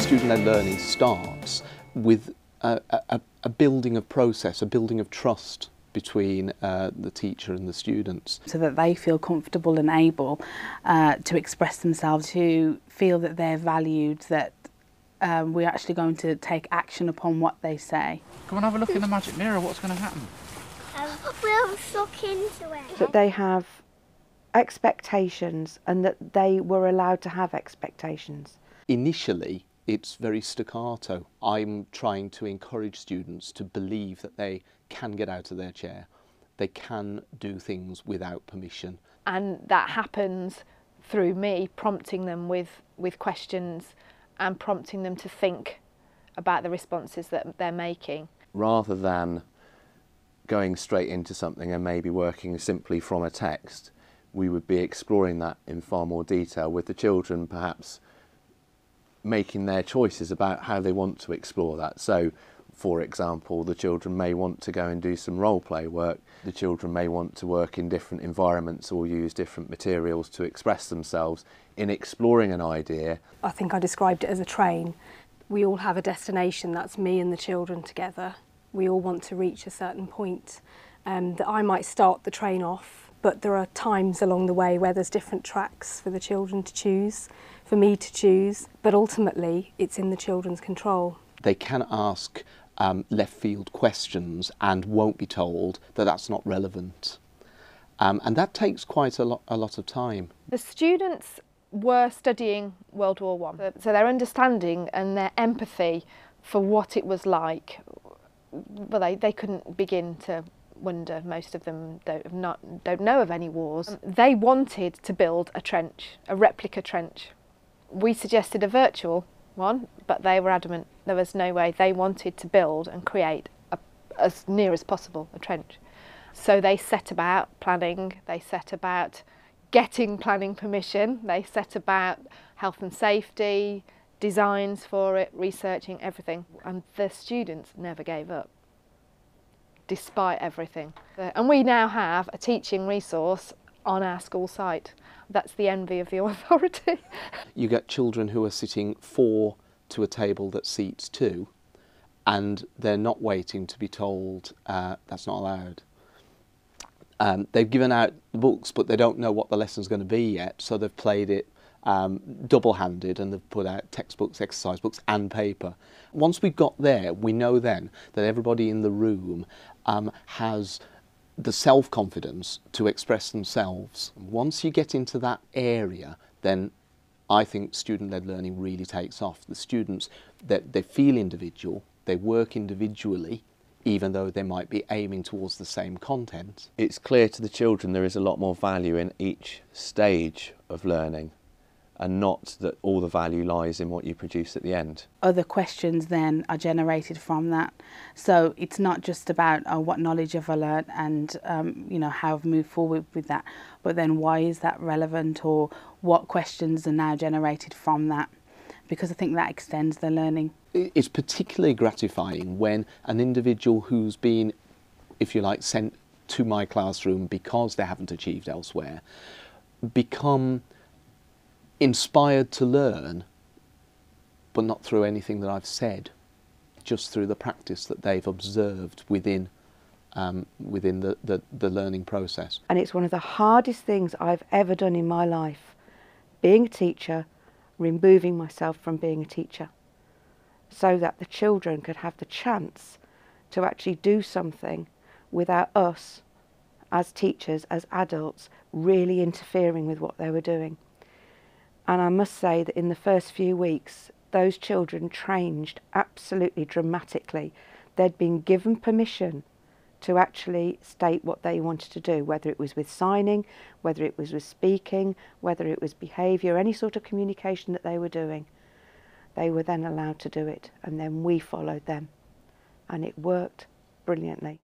Student-led learning starts with a building of process, a building of trust between the teacher and the students. So that they feel comfortable and able to express themselves, who feel that they're valued, that we're actually going to take action upon what they say. Come and have a look in the magic mirror, what's going to happen? We'll look into it. That they have expectations and that they were allowed to have expectations. Initially, it's very staccato. I'm trying to encourage students to believe that they can get out of their chair. They can do things without permission. And that happens through me prompting them with questions and prompting them to think about the responses that they're making. Rather than going straight into something and maybe working simply from a text, we would be exploring that in far more detail with the children, perhaps making their choices about how they want to explore that. So, for example, the children may want to go and do some role play work. The children may want to work in different environments or use different materials to express themselves in exploring an idea. I think I described it as a train. We all have a destination, that's me and the children together. We all want to reach a certain point. That I might start the train off, but there are times along the way where there's different tracks for the children to choose, for me to choose, but ultimately it's in the children's control. They can ask left field questions and won't be told that that's not relevant. And that takes quite a lot of time. The students were studying World War I, so their understanding and their empathy for what it was like, well, they couldn't begin to wonder. Most of them don't know of any wars. They wanted to build a trench, a replica trench. We suggested a virtual one, but they were adamant there was no way. They wanted to build and create as near as possible a trench. So they set about planning, they set about getting planning permission, they set about health and safety, designs for it, researching everything. And the students never gave up, despite everything. And we now have a teaching resource on our school site. That's the envy of the authority. You get children who are sitting 4 to a table that seats 2, and they're not waiting to be told that's not allowed. They've given out the books, but they don't know what the lesson's going to be yet, so they've played it double-handed, and they've put out textbooks, exercise books and paper. Once we've got there, we know then that everybody in the room has the self-confidence to express themselves. Once you get into that area, then I think student-led learning really takes off. The students, they feel individual, they work individually, even though they might be aiming towards the same content. It's clear to the children there is a lot more value in each stage of learning, and not that all the value lies in what you produce at the end. Other questions then are generated from that. So it's not just about what knowledge have I learned and you know, how I've moved forward with that, but then why is that relevant, or what questions are now generated from that, because I think that extends the learning. It's particularly gratifying when an individual who's been, if you like, sent to my classroom because they haven't achieved elsewhere, become inspired to learn, but not through anything that I've said, just through the practice that they've observed within the learning process. And it's one of the hardest things I've ever done in my life, being a teacher, removing myself from being a teacher, so that the children could have the chance to actually do something without us as teachers, as adults, really interfering with what they were doing. And I must say that in the first few weeks, those children changed absolutely dramatically. They'd been given permission to actually state what they wanted to do, whether it was with signing, whether it was with speaking, whether it was behaviour, any sort of communication that they were doing. They were then allowed to do it, and then we followed them. And it worked brilliantly.